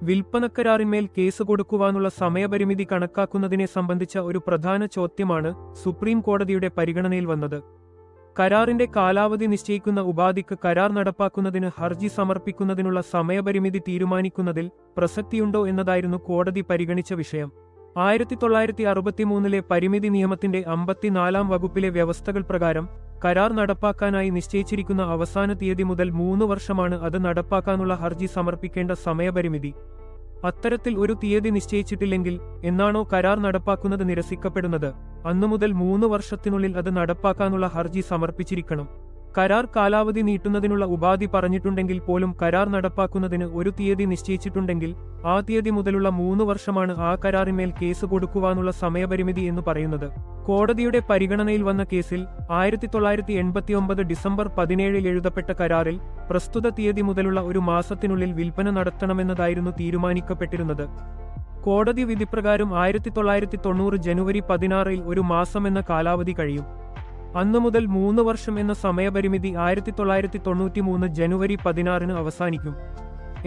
വിൽപ്പനക്കരാറിന്മേൽ case കൊടുക്കുവാനുള്ള സമയപരിമിതി കണക്കാക്കുന്നതിനെ സംബന്ധിച്ച ഒരു പ്രധാന ചോദ്യമാണ് സുപ്രീം കോടതിയുടെ പരിഗണനയിൽ വന്നത്. കരാറിന്റെ കാലാവധി നിശ്ചയിക്കുന്ന ഉപാധിക്ക് കരാർ നടപ്പാക്കുന്നതിന് ഹർജി സമർപ്പിക്കുന്നതിനുള്ള സമയപരിമിതി തീരുമാനിക്കുന്നതിൽ പ്രസക്തിയുണ്ടോ എന്നതായിരുന്നു കോടതി പരിഗണിച്ച വിഷയം. 1963 പരിമിതി നിയമത്തിന്റെ 54 വകുപ്പിലെ വ്യവസ്ഥകൾ പ്രകാരം കരാർ നടപ്പാക്കാനായി നിശ്ചയിച്ചിരിക്കുന്ന അവസാന തീയതി മുതൽ 3 വർഷമാണ് അത് നടപ്പാക്കാനുള്ള ഹർജി സമർപ്പിക്കേണ്ട സമയപരിമിതി. അത്തരത്തിൽ ഒരു തീയതി നിശ്ചയിച്ചിട്ടില്ലെങ്കിൽ എന്നാണോ കരാർ നടപ്പാക്കുന്നത് നിരസിക്കപ്പെടുന്നത്, അന്നുമുതൽ 3 വർഷത്തിനുള്ളിൽ അത് നടപ്പാക്കാനുള്ള ഹർജി സമർപ്പിച്ചിരിക്കണം. കരാർ കാലാവധി നീട്ടുന്നതിനുള്ള ഉപാധി പറഞ്ഞിട്ടുണ്ടെങ്കിൽ പോലും കരാർ നടപ്പാക്കുന്നതിന് ഒരു തീയതി നിശ്ചയിച്ചിട്ടുണ്ടെങ്കിൽ ആ തീയതി മുതലുള്ള 3 വർഷമാണ് ആ കരാറിന്മേൽ കേസ് കൊടുക്കുവാനുള്ള സമയപരിമിതി എന്ന് പറയുന്നത്. കോടതിയുടെ പരിഗണനയിൽ വന്ന കേസിൽ 1989 ഡിസംബർ 17 എഴുതപ്പെട്ട കരാറിൽ പ്രസ്തുത തീയതി മുതലുള്ള ഒരു മാസത്തിനുള്ളിൽ വിൽപ്പന നടത്തണമെന്നതായിരുന്നു തീരുമാനിക്കപ്പെട്ടിരുന്നത്. കോടതി വിധിപ്രകാരം 1990 ജനുവരി 16 ഒരു മാസം എന്ന കാലാവധി കഴിയും. അന്നു മുതൽ 3 വർഷം എന്ന സമയപരിമിതി 1993 ജനുവരി 16 അവസാനിക്കും.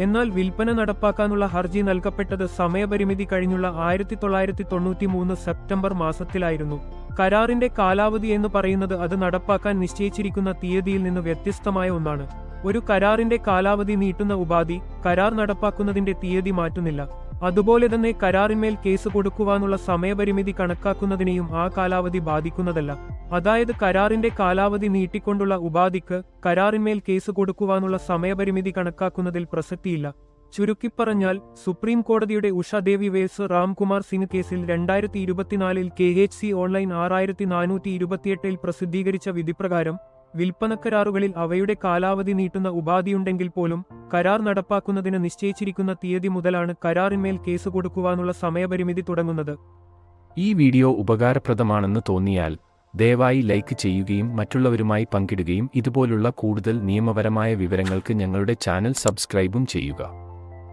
എന്നാൽ വിൽപ്പന നടപ്പാക്കാനുള്ള ഹർജി നൽകപ്പെട്ടത് സമയപരിമിതി കഴിഞ്ഞുള്ള 1993 സെപ്റ്റംബർ മാസത്തിലായിരുന്നു. കരാറിന്റെ കാലാവധി എന്ന് പറയുന്നത് അത് നടപ്പാക്കാൻ നിശ്ചയിച്ചിരിക്കുന്ന തീയതിയിൽ നിന്ന് വ്യത്യസ്തമായ ഒന്നാണ്. ഒരു കരാറിന്റെ കാലാവധി നീട്ടുന്ന ഉപാധി കരാർ നടപ്പാക്കുന്നതിന്റെ തീയതി മാറ്റുന്നില്ല. അതുപോലെ തന്നെ കരാറിന്മേൽ കേസ് കൊടുക്കുവാനുള്ള സമയപരിമിതി കണക്കാക്കുന്നതിനെയും ആ കാലാവധി ബാധിക്കുന്നതല്ല. അതായത് കരാറിന്റെ കാലാവധി നീട്ടിക്കൊണ്ടുള്ള ഉപാധിക്ക് കരാറിന്മേൽ കേസ് കൊടുക്കുവാനുള്ള സമയപരിമിതി കണക്കാക്കുന്നതിൽ പ്രസക്തിയില്ല. ചുരുക്കിപ്പറഞ്ഞാൽ സുപ്രീം കോടതിയുടെ ഉഷ ദേവി വേഴ്സ് രാംകുമാർ സിംഗ് കേസിൽ 2024 KHC ഓൺലൈൻ 6428 പ്രസിദ്ധീകരിച്ച വിധിപ്രകാരം വിൽപ്പനക്കരാറുകളിൽ അവയുടെ കാലാവധി നീട്ടുന്ന ഉപാധിയുണ്ടെങ്കിൽ പോലും കരാർ നടപ്പാക്കുന്നതിന് നിശ്ചയിച്ചിരിക്കുന്ന തീയതി മുതലാണ് കരാറിന്മേൽ കേസ് കൊടുക്കുവാനുള്ള സമയപരിമിതി തുടങ്ങുന്നത്. ഈ വീഡിയോ ഉപകാരപ്രദമാണെന്ന് തോന്നിയാൽ ദയവായി ലൈക്ക് ചെയ്യുകയും മറ്റുള്ളവരുമായി പങ്കിടുകയും ഇതുപോലുള്ള കൂടുതൽ നിയമപരമായ വിവരങ്ങൾക്ക് ഞങ്ങളുടെ ചാനൽ സബ്സ്ക്രൈബും ചെയ്യുക.